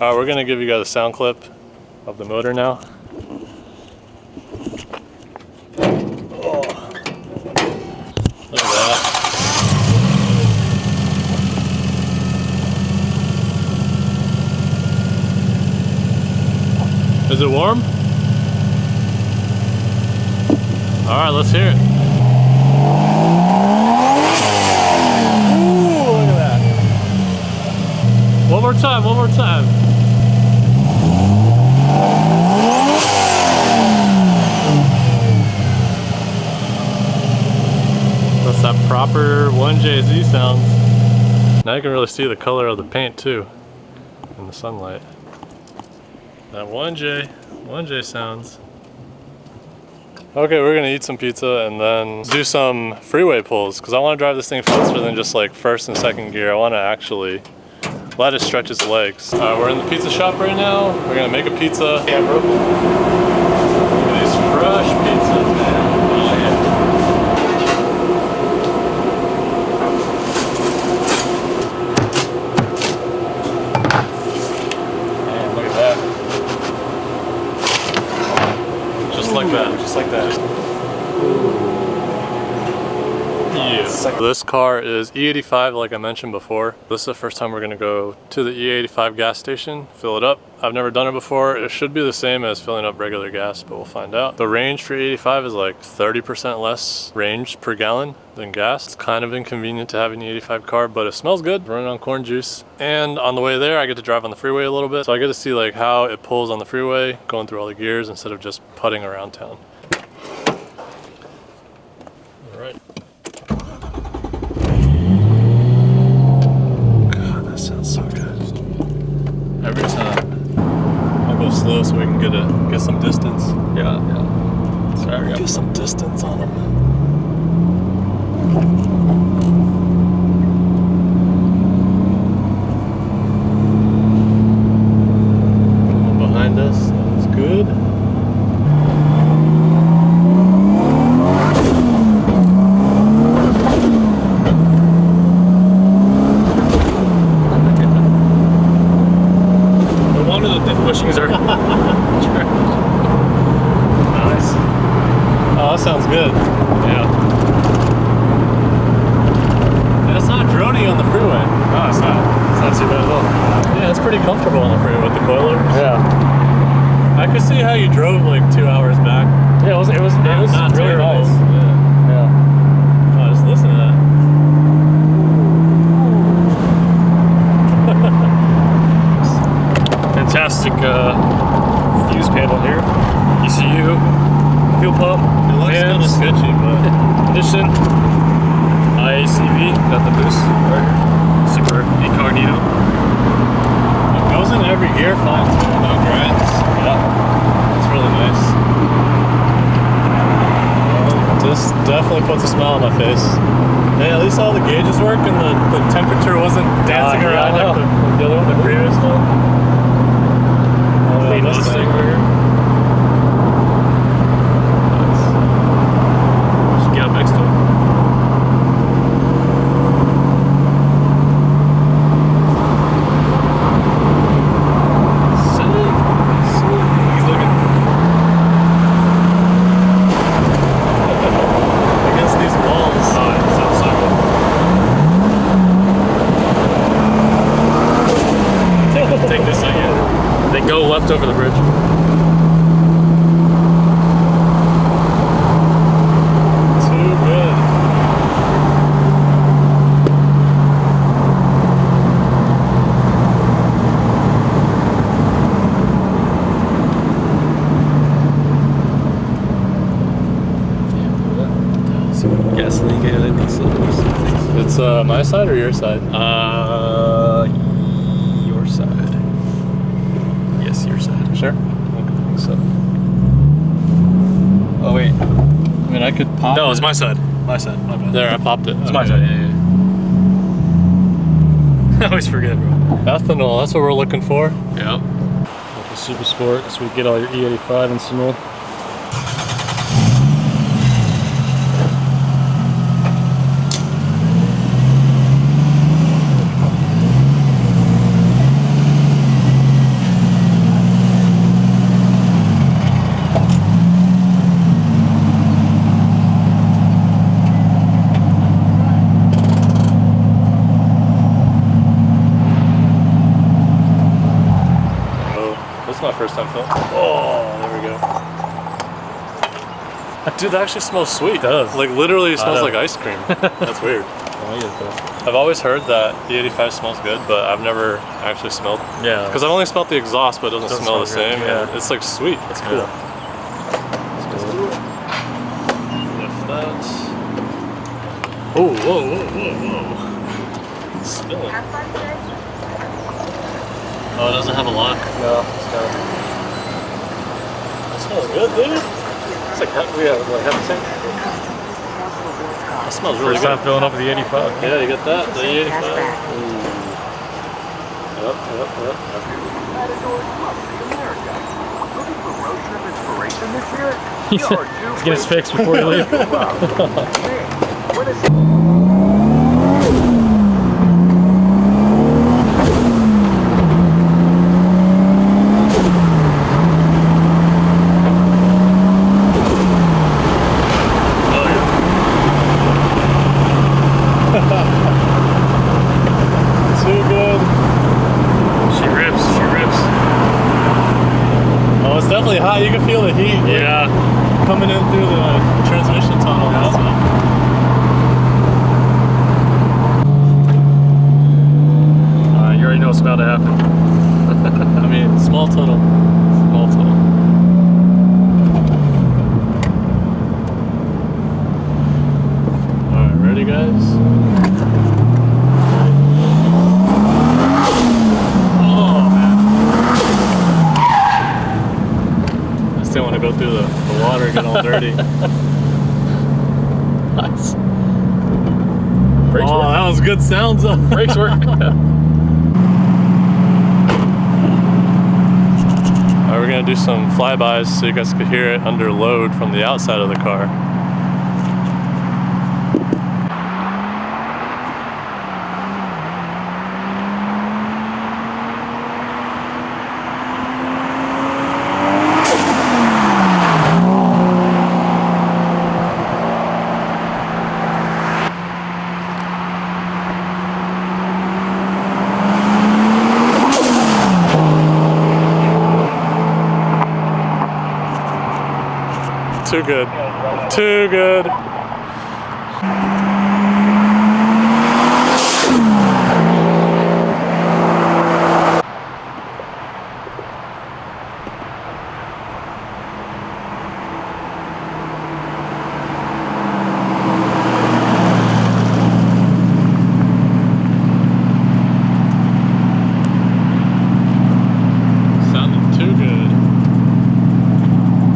All right, we're gonna give you guys a sound clip of the motor now. Oh, look at that. Is it warm? All right, let's hear it. Ooh, look at that. One more time, one more time. That's that proper 1JZ sounds. Now you can really see the color of the paint too in the sunlight. That 1J sounds. Okay, we're gonna eat some pizza and then do some freeway pulls because I want to drive this thing faster than just like first and second gear. I want to actually let it stretch its legs. We're in the pizza shop right now. We're gonna make a pizza. Yeah, bro. Look at these fresh pizzas, man. Oh yeah. Man, look at that. Just like that. Just like that. Yeah. This car is E85, like I mentioned before. This is the first time we're gonna go to the E85 gas station, fill it up. I've never done it before. It should be the same as filling up regular gas, but we'll find out. The range for E85 is like 30% less range per gallon than gas. It's kind of inconvenient to have an E85 car, but it smells good. Running on corn juice. And on the way there, I get to drive on the freeway a little bit. So I get to see like how it pulls on the freeway, going through all the gears instead of just putting around town. All right. Sounds so good. Every time. I'll go slow so we can get some distance. Yeah, yeah. Sorry, get some distance on them. Coming behind us. That's good. Bushings are nice. Oh, that sounds good. Yeah. And it's not drony on the freeway. No, it's not. It's not too bad at all. Yeah, it's pretty comfortable on the freeway with the coilovers. Yeah. I could see how you drove like 2 hours back. Yeah, it was not really terrible. Nice. Yeah. Yeah. Oh, just listen to that. Fantastic fuse panel here. ECU, fuel pump, it looks kind of sketchy, but ignition, IACV, got the boost right here. Super incognito. It goes in every gear fine too, no grinds. Yeah, it's really nice. This definitely puts a smile on my face. Hey, at least all the gauges work and the temperature wasn't dancing around like the other one, the previous one. Clean this thing right here. Nice. Should get up next to it. Sick. He's looking. Against these walls. Oh, it sounds so good. Take this again. They go left over the bridge. Too good. Gasoline gated diesel. It's my side or your side? Your side. Your side. Sure? Okay, so. Oh wait. I mean I could pop No, it's my side. My side. My bad. There, I popped it. It's my side, yeah. I always forget, bro. Ethanol, that's what we're looking for. Yep. Like a Super Sport, so we get all your E85 instrumental. first time filling. Oh, there we go. Dude, that actually smells sweet. It does. Like literally it smells like ice cream. That's weird. I've always heard that the 85 smells good, but I've never actually smelled. Yeah. Because I've only smelled the exhaust, but it doesn't smell the same. Yeah. It's like sweet. That's cool. Yeah. Let's do it. Lift that. Oh, whoa, whoa, whoa, whoa. It's spilling. Oh, it doesn't have a lock? No, it's not. That smells good, dude. It's like, we have like half a tank. That smells really good. First time filling up with the 85. Yeah, you got that? The 85. Yep. He's getting his fix before you leave. Hot. You can feel the heat coming in through the transmission tunnel. You already know what's about to happen. I mean, small tunnel. Small tunnel. Alright, ready guys? They want to go through the water and get all dirty. Nice. Brakes work. That was good sounds. Brakes work. Alright, we're going to do some flybys so you guys could hear it under load from the outside of the car. Too good. Too good.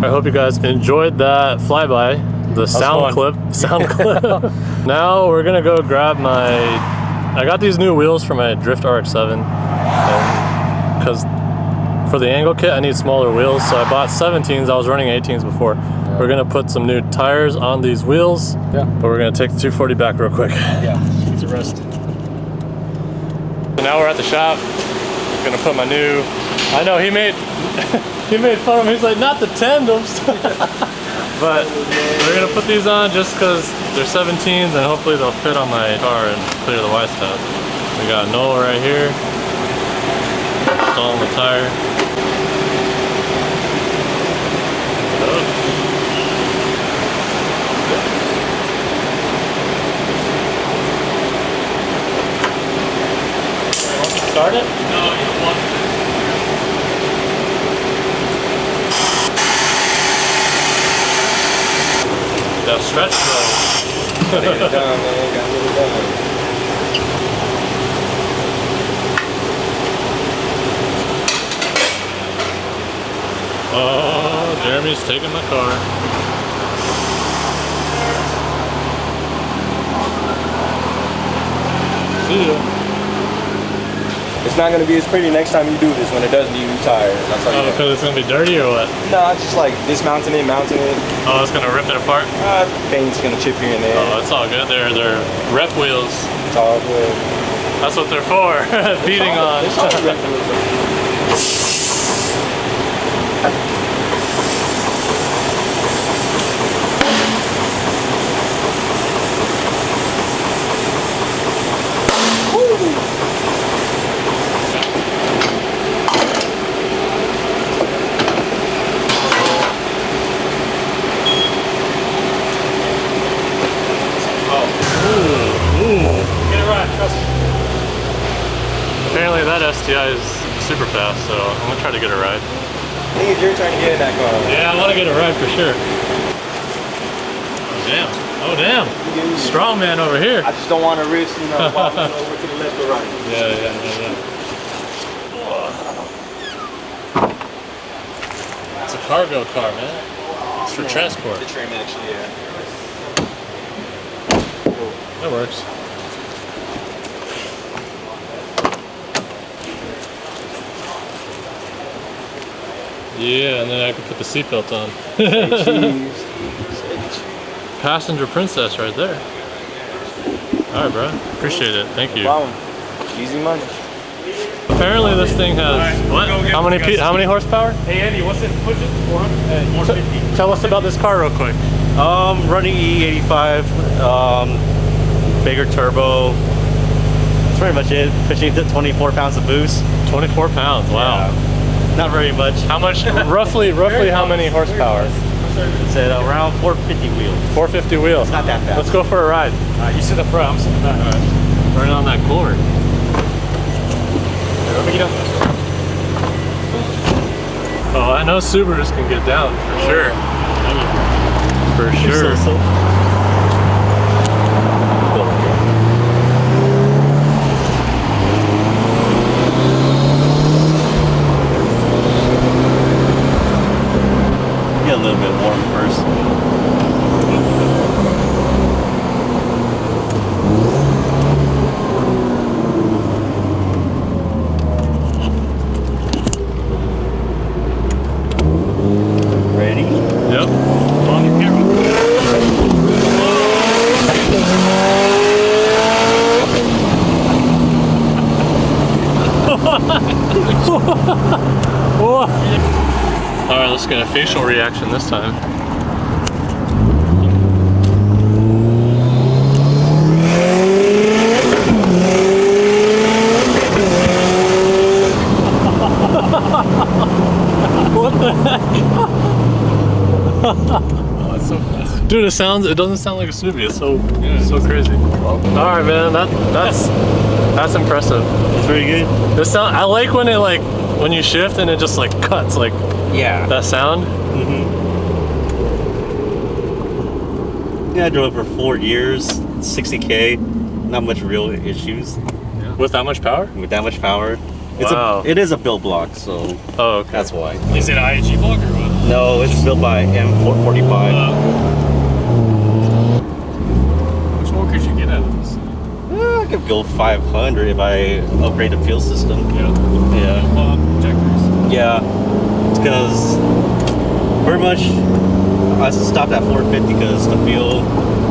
I hope you guys enjoyed that flyby, the sound clip. Now we're gonna go grab I got these new wheels for my WRX STi, because for the angle kit I need smaller wheels, so I bought 17s. I was running 18s before. Yeah. We're gonna put some new tires on these wheels, but we're gonna take the 240 back real quick. Yeah, need to rest. So now we're at the shop. I'm gonna put my new, I know he made he made fun of me. He's like, not the tandems. But we're gonna put these on just because they're 17s and hopefully they'll fit on my car and clear the white stuff. We got Noel right here, installing the tire. Start it? No, you don't want to. That stretch though. Gotta get it done, man. Gotta get it done. Oh, Jeremy's taking my car. See ya. It's not gonna be as pretty next time you do this when it does need new tires. I'll tell you that. Because it's gonna be dirty or what? No, it's just like dismounting it, mounting it. Oh, it's gonna rip it apart? Paint's gonna chip here and there. Oh, it's all good. They're rep wheels. It's all good. That's what they're for. Beating on. It's all rep wheels. trust me. Apparently that STI is super fast, so I'm gonna try to get a ride. I think it's your turn to get in that car. Yeah, I want to get a ride for sure. Oh damn! Oh damn! Strong man over here. I just don't want to risk, you know, over to the left or right. Yeah. It's a cargo car, man. It's for transport. The trim actually, yeah. That works. Yeah, and then I can put the seatbelt on. Passenger princess right there. All right, bro. Appreciate it. Thank you. No problem. Easy money. Apparently, this thing has what? How many horsepower? Hey Andy, what's it? Push it 400? 450. Tell us about this car real quick. Running E85, bigger turbo. That's pretty much it. Pushing to 24 pounds of boost. 24 pounds. Wow. Yeah. Not very much. How much? roughly how many horsepower? It's at around 450 wheels. 450 wheels. It's not that fast. Let's go for a ride. You sit up front, I'm sitting back. All right. Right on that corner. Let me get up. Oh, I know Subarus can get down for sure. For sure. Get a little bit warm first. Ready? Yep. On your camera. All right, let's get a facial reaction this time. What the heck? Oh, it's so fast. Dude, it doesn't sound like a Subi. It's so crazy. All right, man. That's impressive. It's pretty good. I like when it when you shift and it just cuts Yeah. that sound. Yeah, I drove for 4 years, 60K. Not much real issues With that much power? with that much power. Wow. It is a build block, so Oh, okay. that's why. Is it an IAG block or what? No, it's built by M445. How much more could you get out of this? I could go 500 if I upgrade the fuel system. Yeah. Yeah. Injectors. Yeah. It's because pretty much I stopped at 450 because the fuel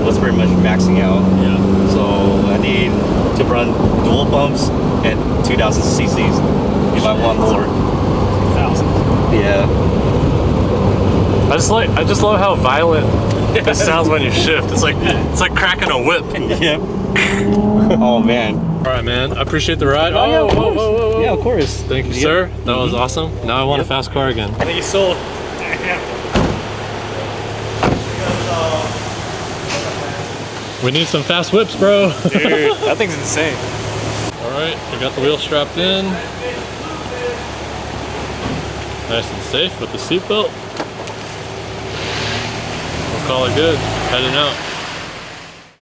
was pretty much maxing out. Yeah. So I need to run dual pumps at 2,000 cc's if I want more. 1,000. Yeah. I just love how violent it sounds when you shift. It's like cracking a whip. Yeah. Oh man. All right, man. I appreciate the ride. Oh, yeah, of course. Whoa. Yeah, of course. Thank you, Yep. sir. That was awesome. Now I want a fast car again. I think you sold. We need some fast whips, bro. Dude, that thing's insane. All right, we got the wheel strapped in. Nice and safe with the seatbelt. We'll call it good. Heading out.